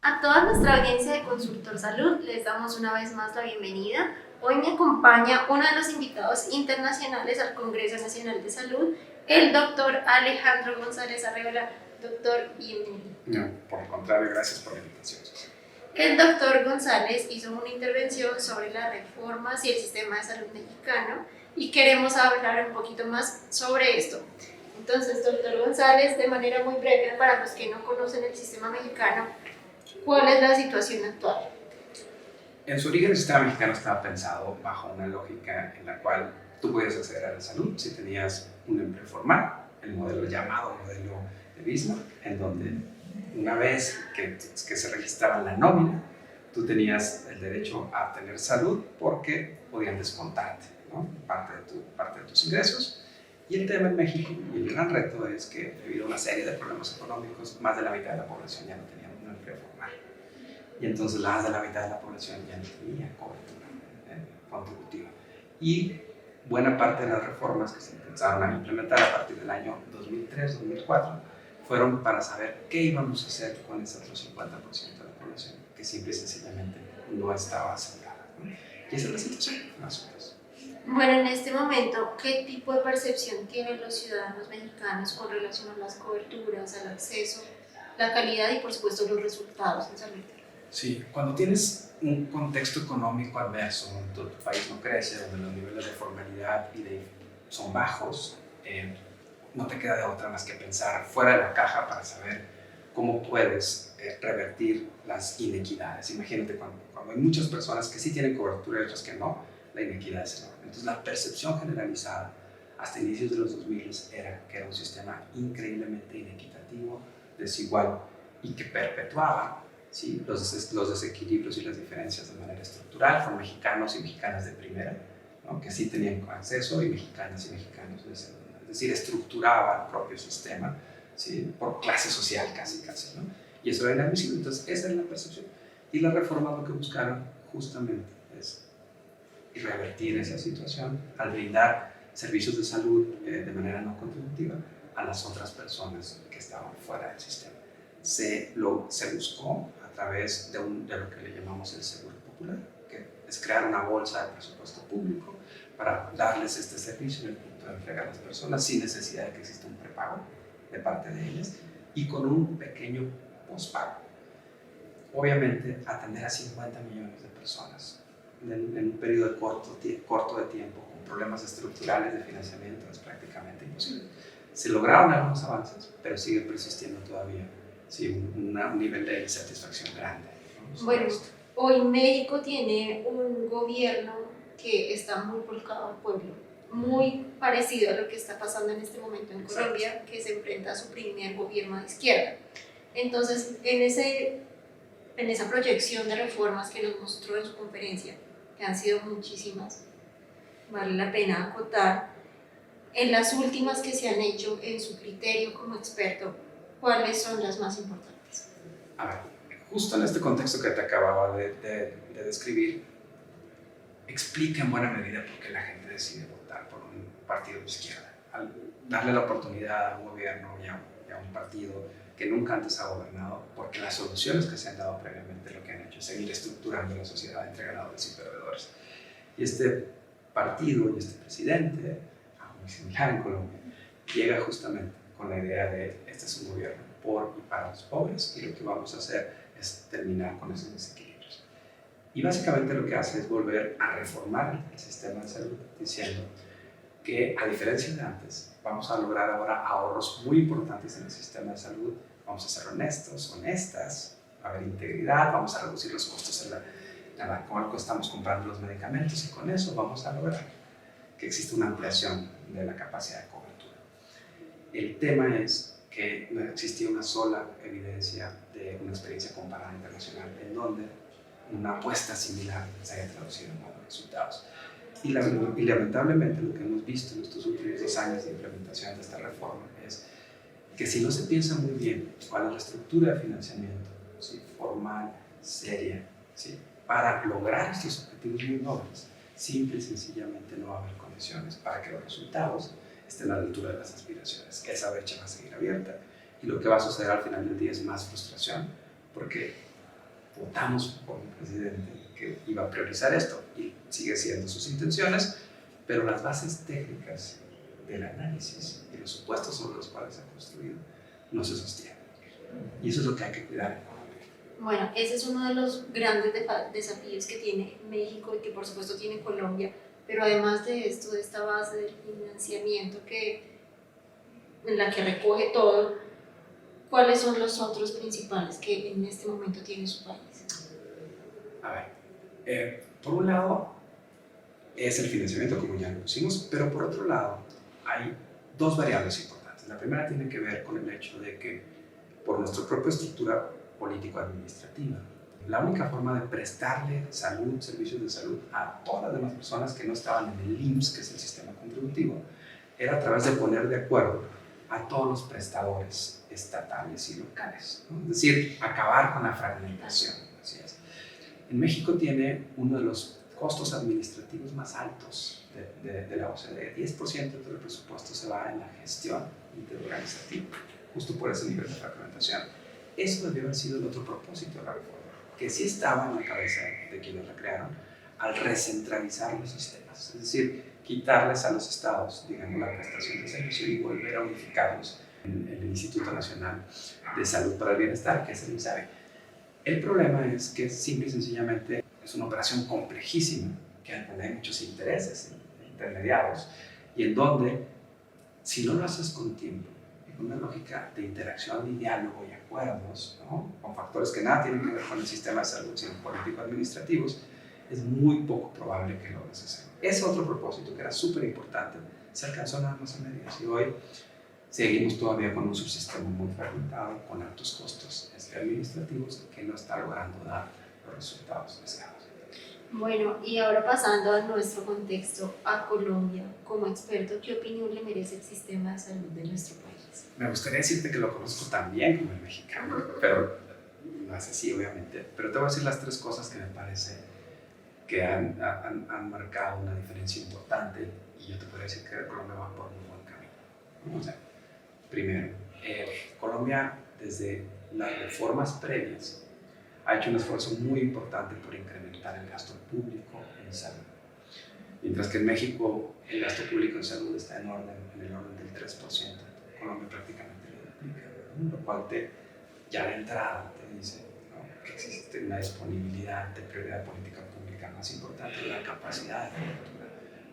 A toda nuestra audiencia de Consultor Salud les damos una vez más la bienvenida. Hoy me acompaña uno de los invitados internacionales al Congreso Nacional de Salud, el doctor Alejandro González Arreola. Doctor, bienvenido. No, por el contrario, gracias por la invitación. El doctor González hizo una intervención sobre las reformas y el sistema de salud mexicano y queremos hablar un poquito más sobre esto. Entonces, doctor González, de manera muy breve, para los que no conocen el sistema mexicano, ¿cuál es la situación actual? En su origen, el sistema mexicano estaba pensado bajo una lógica en la cual tú podías acceder a la salud si tenías un empleo formal, el modelo llamado modelo de Bismarck, en donde una vez que se registraba la nómina, tú tenías el derecho a tener salud porque podían descontarte, ¿no? parte de tus ingresos. Y el tema en México, y el gran reto es que debido a una serie de problemas económicos, más de la mitad de la población ya no tenía un empleo formal. Y entonces más de la mitad de la población ya no tenía cobertura contributiva. Y buena parte de las reformas que se empezaron a implementar a partir del año 2003-2004 fueron para saber qué íbamos a hacer con ese otro 50% de la población que simple y sencillamente no estaba asegurada, ¿no? Y esa es la situación, más o menos. Bueno, en este momento, ¿qué tipo de percepción tienen los ciudadanos mexicanos con relación a las coberturas, al acceso, la calidad y por supuesto los resultados en salud? Sí, cuando tienes un contexto económico adverso, donde tu país no crece, donde los niveles de formalidad son bajos, no te queda de otra más que pensar fuera de la caja para saber cómo puedes revertir las inequidades. Imagínate cuando hay muchas personas que sí tienen cobertura y otras que no, la inequidad es enorme. Entonces la percepción generalizada hasta inicios de los 2000 era que era un sistema increíblemente inequitativo, desigual y que perpetuaba, ¿sí?, los desequilibrios y las diferencias de manera estructural con mexicanos y mexicanas de primera, ¿no?, que sí tenían acceso, y mexicanas y mexicanos de segunda. Es decir, estructuraba el propio sistema, ¿sí?, por clase social casi, ¿no? Y eso era inadmisible. Entonces esa es la percepción. Y las reformas lo que buscaron justamente es revertir esa situación al brindar servicios de salud de manera no contributiva a las otras personas que estaban fuera del sistema. Se buscó a través de lo que le llamamos el seguro popular, que es crear una bolsa de presupuesto público para darles este servicio en el punto de entrega a las personas sin necesidad de que exista un prepago de parte de ellas y con un pequeño pospago. Obviamente, atender a 50 millones de personas en un periodo corto de tiempo, con problemas estructurales de financiamiento, es prácticamente imposible. Se lograron algunos avances, pero sigue persistiendo todavía, sí, un nivel de insatisfacción grande, ¿no? Bueno, hoy México tiene un gobierno que está muy volcado al pueblo, muy parecido a lo que está pasando en este momento en Colombia. Exacto. Que se enfrenta a su primer gobierno de izquierda. Entonces, en esa proyección de reformas que nos mostró en su conferencia, que han sido muchísimas, vale la pena acotar, en las últimas que se han hecho, en su criterio como experto, ¿cuáles son las más importantes? A ver, justo en este contexto que te acababa de describir, explica en buena medida por qué la gente decide votar por un partido de izquierda. Al darle la oportunidad a un gobierno y a un partido que nunca antes ha gobernado, porque las soluciones que se han dado previamente lo que han hecho es seguir estructurando la sociedad entre ganadores y perdedores. Y este partido y este presidente, algo muy similar en Colombia, llega justamente con la idea de este es un gobierno por y para los pobres y lo que vamos a hacer es terminar con esos desequilibrios. Y básicamente lo que hace es volver a reformar el sistema de salud, diciendo que a diferencia de antes, vamos a lograr ahora ahorros muy importantes en el sistema de salud, vamos a ser honestos, honestas, va a haber integridad, vamos a reducir los costos con el que estamos comprando los medicamentos y con eso vamos a lograr que exista una ampliación de la capacidad de cobertura. El tema es que no existía una sola evidencia de una experiencia comparada internacional en donde una apuesta similar se haya traducido en buenos resultados. Y lamentablemente lo que hemos visto en estos últimos 2 años de implementación de esta reforma es que si no se piensa muy bien cuál es la estructura de financiamiento, ¿sí?, formal, seria, ¿sí?, para lograr estos objetivos muy nobles, simple y sencillamente no va a haber condiciones para que los resultados estén a la altura de las aspiraciones. Esa brecha va a seguir abierta y lo que va a suceder al final del día es más frustración, porque votamos por un presidente que iba a priorizar esto y sigue siendo sus intenciones, pero las bases técnicas del análisis y los supuestos sobre los cuales se ha construido no se sostienen. Y eso es lo que hay que cuidar. Bueno, ese es uno de los grandes desafíos que tiene México y que por supuesto tiene Colombia, pero además de esto, de esta base del financiamiento en la que recoge todo, ¿cuáles son los otros principales que en este momento tiene su país? A ver, por un lado es el financiamiento, como ya lo pusimos, pero por otro lado hay dos variables importantes. La primera tiene que ver con el hecho de que por nuestra propia estructura político-administrativa, la única forma de prestarle salud, servicios de salud a todas las demás personas que no estaban en el IMSS, que es el sistema contributivo, era a través de poner de acuerdo a todos los prestadores estatales y locales, ¿no? Es decir, acabar con la fragmentación. Así es. En México tiene uno de los costos administrativos más altos de la OCDE. 10% de todo el presupuesto se va en la gestión interorganizativa, justo por ese nivel de fragmentación. Eso debió haber sido el otro propósito de la reforma, que sí estaba en la cabeza de quienes la crearon, al recentralizar los sistemas, es decir, quitarles a los estados, digamos, la prestación de servicio y volver a unificarlos en el Instituto Nacional de Salud para el Bienestar, que es el INSABI. El problema es que simple y sencillamente es una operación complejísima, que hay muchos intereses intermediados, y en donde, si no lo haces con tiempo, una lógica de interacción y diálogo y acuerdos, ¿no? Con factores que nada tienen que ver con el sistema de salud, sino político-administrativos, es muy poco probable que logres hacerlo. Ese otro propósito, que era súper importante, se alcanzó nada más a medias, y hoy seguimos todavía con un subsistema muy fragmentado, con altos costos administrativos, que no está logrando dar los resultados deseados. Bueno, y ahora pasando a nuestro contexto, a Colombia, como experto, ¿qué opinión le merece el sistema de salud de nuestro país? Me gustaría decirte que lo conozco tan bien como el mexicano, pero no es así, obviamente. Pero te voy a decir las tres cosas que me parece que han marcado una diferencia importante, y yo te podría decir que Colombia va por un buen camino. O sea, primero, Colombia, desde las reformas previas, ha hecho un esfuerzo muy importante por incrementar el gasto público en salud. Mientras que en México el gasto público en salud está en el orden del 3%, Colombia prácticamente lo duplica, ¿no? Lo cual ya de entrada te dice, ¿no?, que existe una disponibilidad de prioridad política pública más importante, una capacidad de cobertura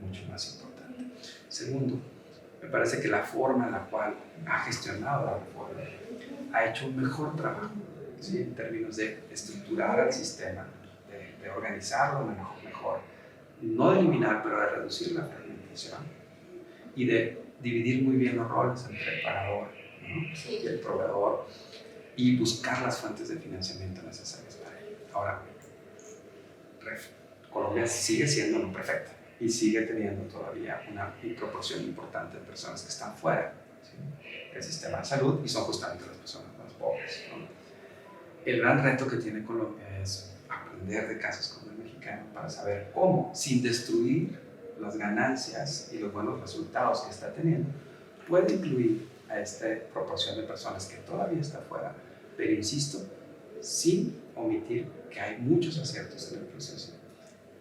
mucho más importante. Segundo, me parece que la forma en la cual ha gestionado la reforma ha hecho un mejor trabajo, ¿sí?, en términos de estructurar el sistema, de organizarlo mejor, no de eliminar, pero de reducir la fragmentación y de dividir muy bien los roles entre el pagador, ¿no?, Sí. y el proveedor, y buscar las fuentes de financiamiento necesarias para ello. Ahora, Colombia sigue siendo no perfecta y sigue teniendo todavía una proporción importante de personas que están fuera, ¿sí?, del sistema de salud, y son justamente las personas más pobres, ¿no? El gran reto que tiene Colombia es aprender de casos como el mexicano para saber cómo, sin destruir las ganancias y los buenos resultados que está teniendo, puede incluir a esta proporción de personas que todavía está fuera, pero insisto, sin omitir que hay muchos aciertos en el proceso.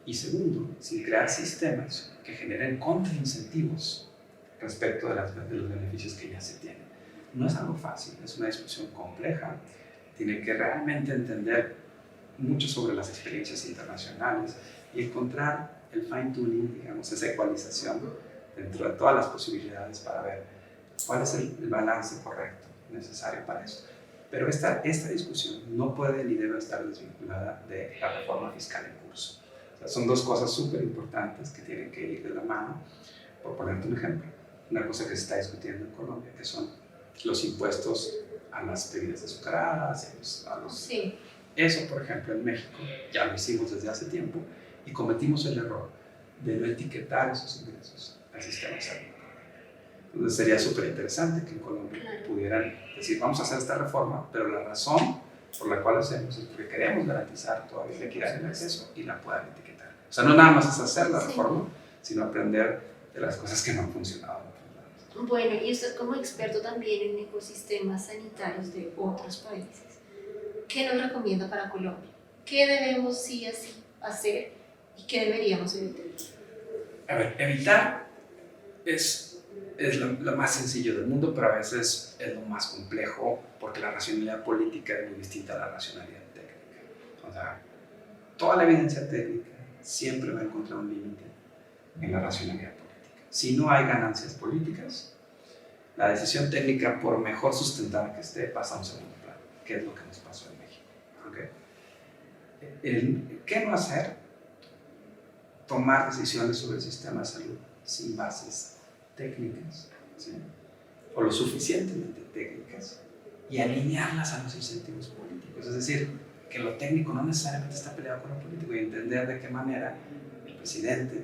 Y segundo, sin crear sistemas que generen contraincentivos respecto de los beneficios que ya se tienen. No es algo fácil, es una discusión compleja. Tiene que realmente entender mucho sobre las experiencias internacionales y encontrar el fine-tuning, digamos, esa ecualización dentro de todas las posibilidades para ver cuál es el balance correcto necesario para eso. Pero esta discusión no puede ni debe estar desvinculada de la reforma fiscal en curso. O sea, son dos cosas súper importantes que tienen que ir de la mano. Por ponerte un ejemplo, una cosa que se está discutiendo en Colombia, que son los impuestos a las bebidas azucaradas, Sí. Eso, por ejemplo, en México ya lo hicimos desde hace tiempo y cometimos el error de no etiquetar esos ingresos al sistema de salud. Entonces sería súper interesante que en Colombia pudieran decir, vamos a hacer esta reforma, pero la razón por la cual hacemos es porque queremos garantizar todavía la equidad en el acceso, y la puedan etiquetar. O sea, no nada más es hacer la reforma, sino aprender de las cosas que no han funcionado en otros lados. Bueno, y usted como experto también en ecosistemas sanitarios de otros países, ¿qué nos recomienda para Colombia? ¿qué debemos sí así hacer y qué deberíamos evitar? A ver, evitar es lo más sencillo del mundo, pero a veces es lo más complejo porque la racionalidad política es muy distinta a la racionalidad técnica. O sea, toda la evidencia técnica siempre va a encontrar un límite en la racionalidad política. Si no hay ganancias políticas, la decisión técnica, por mejor sustentada que esté, pasa a un segundo plano, que es lo que nos pasó en México. ¿Okay? ¿Qué no hacer? Tomar decisiones sobre el sistema de salud sin bases técnicas, ¿sí? O lo suficientemente técnicas, y alinearlas a los incentivos políticos. Es decir, que lo técnico no necesariamente está peleado con lo político, y entender de qué manera el presidente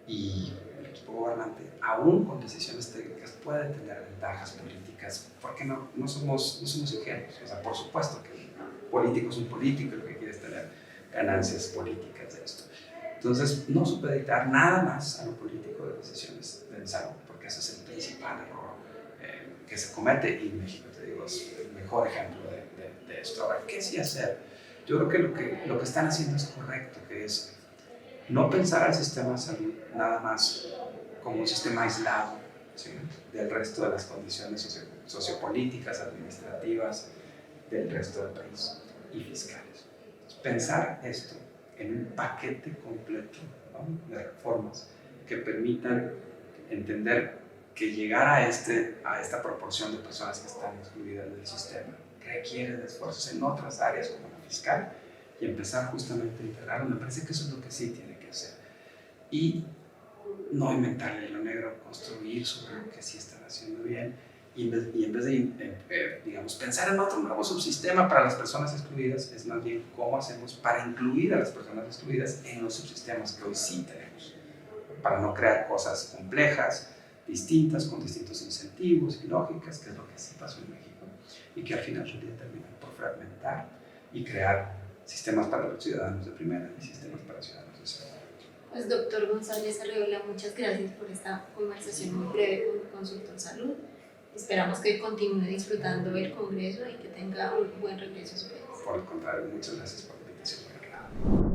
y el equipo gobernante, aún con decisiones técnicas, pueden tener ventajas políticas, porque no somos ingenuos. O sea, por supuesto que el político es un político y lo que quiere es tener ganancias políticas de esto. Entonces, no supeditar nada más a lo político de decisiones de salud, porque ese es el principal error que se comete, y México, te digo, es el mejor ejemplo de esto. Ahora, ¿qué sí hacer? Yo creo que lo que están haciendo es correcto, que es no pensar al sistema de salud nada más como un sistema aislado, ¿sí?, del resto de las condiciones sociopolíticas, administrativas del resto del país y fiscales. Pensar esto en un paquete completo, ¿no?, de reformas que permitan entender que llegar a esta proporción de personas que están excluidas del sistema requiere de esfuerzos en otras áreas como la fiscal, y empezar justamente a integrarlo. Me parece que eso es lo que sí tiene que hacer. Y no inventarle lo negro, construir sobre lo que sí están haciendo bien, y en vez de, digamos, pensar en otro nuevo subsistema para las personas excluidas, es más bien cómo hacemos para incluir a las personas excluidas en los subsistemas que hoy sí tenemos, para no crear cosas complejas, distintas, con distintos incentivos y lógicas, que es lo que sí pasó en México, y que al final del día terminan por fragmentar y crear sistemas para los ciudadanos de primera y sistemas para ciudadanos de segunda. Pues doctor González Arreola, muchas gracias por esta conversación muy breve con Consultor Salud. Esperamos que continúe disfrutando el Congreso y que tenga un buen regreso a su país. Por el contrario, muchas gracias por la invitación.